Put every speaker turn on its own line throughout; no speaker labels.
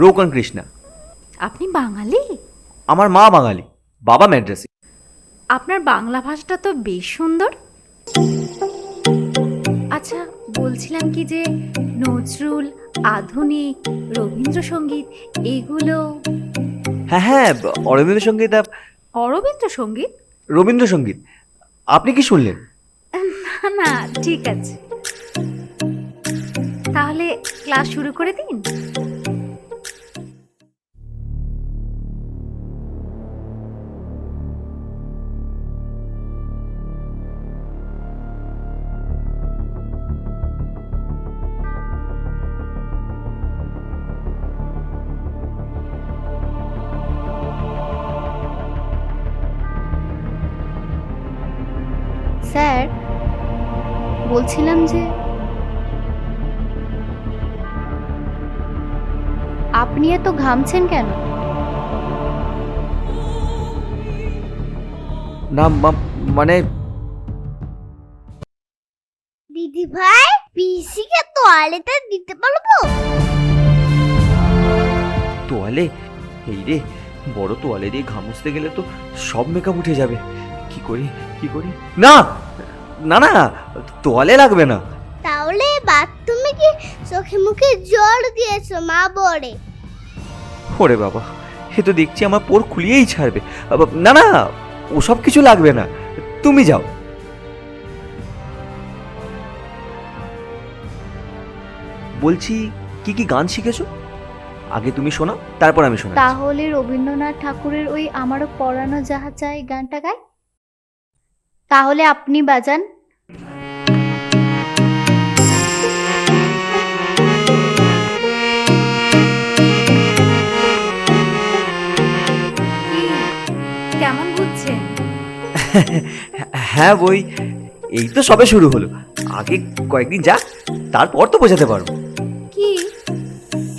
রৌকন কৃষ্ণা।
আপনি বাঙালি?
আমার মা বাঙালি, বাবা ম্যাড্রাসি।
আপনার বাংলা ভাষাটা তো বেশ সুন্দর। আচ্ছা, বলছিলাম কি যে নজরুল, আধুনিক, রবীন্দ্রসঙ্গীত এগুলো।
হ্যাঁ হ্যাঁ, অরবিন্দ্রসঙ্গীত।
অরবীন্দ্রসঙ্গীত?
রবীন্দ্রসঙ্গীত। আপনি কি শুনলেন?
না না, ঠিক আছে, তাহলে ক্লাস শুরু করে দিন।
স্যার, বলছিলাম যে আপনি এত ঘামছেন কেন?
না মানে
দিদি ভাই, পিসিকে তোয়ালেতে দিতে পারবো?
তোয়ালে? এই রে, বড় তোয়ালে দিয়ে ঘাম মুছতে গেলে তো সব মেকআপ উঠে যাবে। কি করি কি করি? না না না, তোয়ালে লাগবে না।
তাহলে বাথরুমে কি চোখে মুখে জল দিয়েছো মা বলে?
ওরে বাবা, এ তো দেখছি আমার পোর খুলিয়েই ছাড়বে। না না, ওসব কিছু লাগবে না, তুমি যাও। বলছি, কি কি গান শিখেছো? আগে তুমি শোনাও, তারপর আমি শোনাচ্ছি।
তাহলে রবীন্দ্রনাথ ঠাকুরের ওই আমারও পরানো যাহা চাই গানটা গাই। তাহলে আপনি বাজান।
কি, কেমন বুঝছেন?
হ্যাঁ বই, এই তো সবে শুরু হলো, আগে কয়েকদিন যাক, তারপর তো বোঝাতে পারবো।
কি?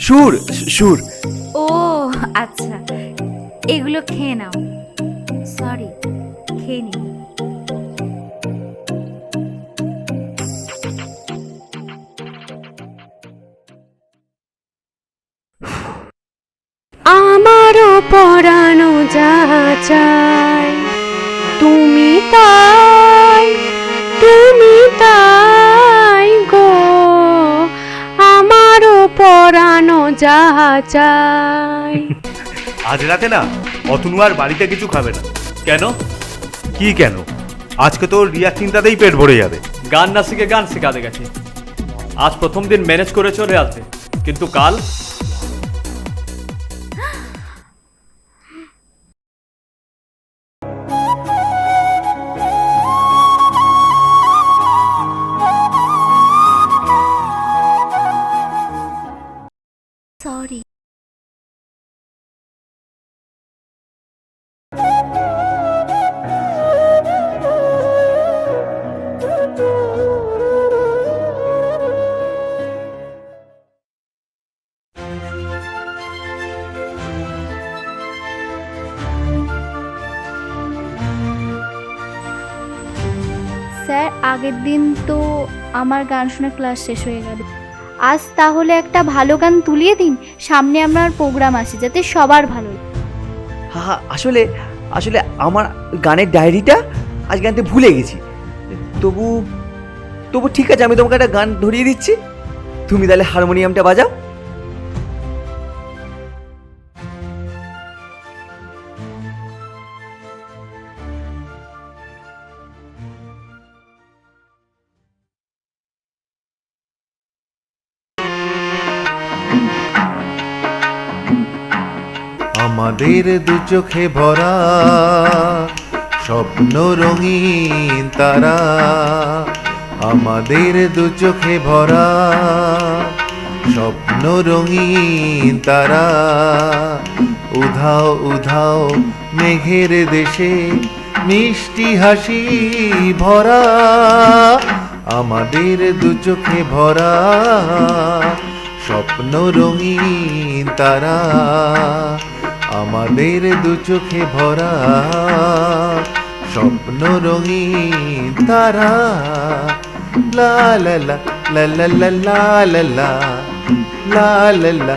সুর সুর।
ও আচ্ছা, এগুলো খেয়ে নাও। সরি, খেয়ে নিন।
আমারও পরানো যাহা চাই, তুমি তাই, তুমি তাই গো, আমারও পরানো যাহা চাই।
আজ রাতে না, অতনু আর বাড়িতে কিছু খাবে না। কেন? কি কেন? আজকে তো রিয়ার চিন্তাতেই পেট ভরে যাবে।
গান না শিখে গান শেখাতে গেছে। আজ প্রথম দিন ম্যানেজ করে চলে আসবে, কিন্তু কাল
সরি।
স্যার, আগের দিন তো আমার গান শুনে ক্লাস শেষ হয়ে গেল। আজ তাহলে একটা ভালো গান তুলিয়ে দিন, সামনে আমার প্রোগ্রাম আছে, যাতে সবার ভালো লাগে।
হ্যাঁ, আসলে আসলে আমার গানের ডায়েরিটা আজকে আনতে ভুলে গেছি। তবু তবু ঠিক আছে, আমি তোমাকে একটা গান ধরিয়ে দিচ্ছি, তুমি তাহলে হারমোনিয়ামটা বাজাও।
আমাদের দু চোখে ভরা স্বপ্ন রঙিন তারা, আমাদের দু চোখে ভরা স্বপ্ন রঙিন তারা, উধাও উধাও মেঘের দেশে মিষ্টি হাসি ভরা, আমাদের দু চোখে ভরা স্বপ্ন রঙিন তারা, আমাদের দু চোখে ভরা স্বপ্ন রঙিন তারা। লা লা লা লা লা লা লা লা লা লা লা লা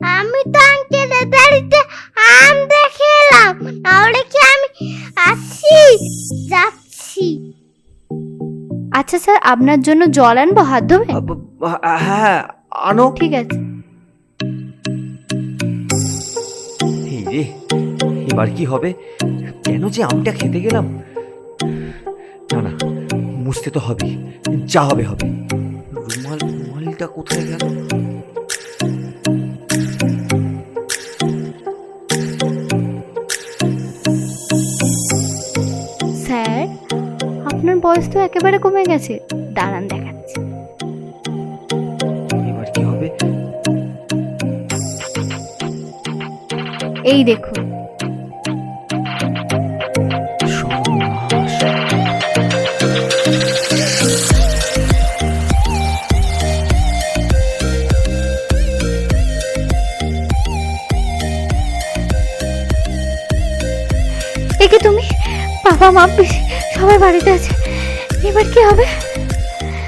আমি তো আঙ্কেলের বাড়িতে আম দেখে এলাম, নাহলে কি আমি যাচ্ছি।
আচ্ছা স্যার, আপনার জন্য জল আনবো, হাত ধোবে?
হ্যাঁ আনো।
ঠিক আছে।
এই রে, এবার কি হবে? কেন যে আমটা খেতে গেলাম? না না, মুছতে তো হবে, যা হবে হবে। রুমালটা কোথায় গেল?
স্যার, আপনার বয়স তো একেবারে কমে গেছে, দাঁড়ান দেখাচ্ছি।
এবার কি হবে?
এই দেখুন।
সর্বনাশ।
একে তুমি, বাবা মা পিসি সবাই বাড়িতে আছে, এবার কি হবে?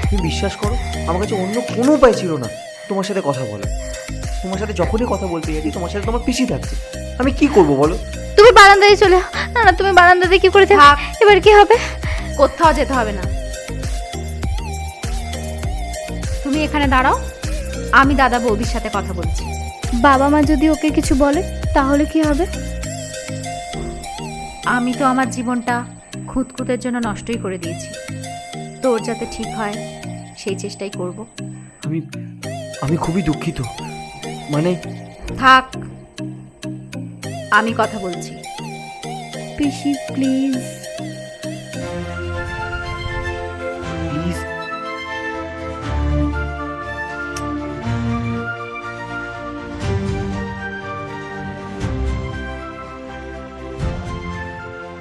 তুমি বিশ্বাস করো, আমার কাছে অন্য কোনো উপায় ছিল না তোমার সাথে কথা বলা। তোমার সাথে যখনই কথা বলতে যাচ্ছি তোমার সাথে তোমার পিছিয়ে থাকছে। আমি কি করব বলো?
তুমি বারান্দায় চলে যাও। না না, তুমি বারান্দাতে কি করে থাকো?
থাক।
এবার কি হবে?
কোথাও যেতে হবে না, তুমি এখানে দাঁড়াও, আমি দাদা বৌদির সাথে কথা বলছি।
বাবা মা যদি ওকে কিছু বলে তাহলে কি হবে?
আমি তো আমার জীবনটা খুঁতখুঁতের জন্য নষ্টই করে দিয়েছি, তোর যাতে ঠিক হয় সেই চেষ্টাই করব।
আমি খুবই দুঃখিত। মানে
থাক, আমি কথা বলছি।
পিসি প্লিজ।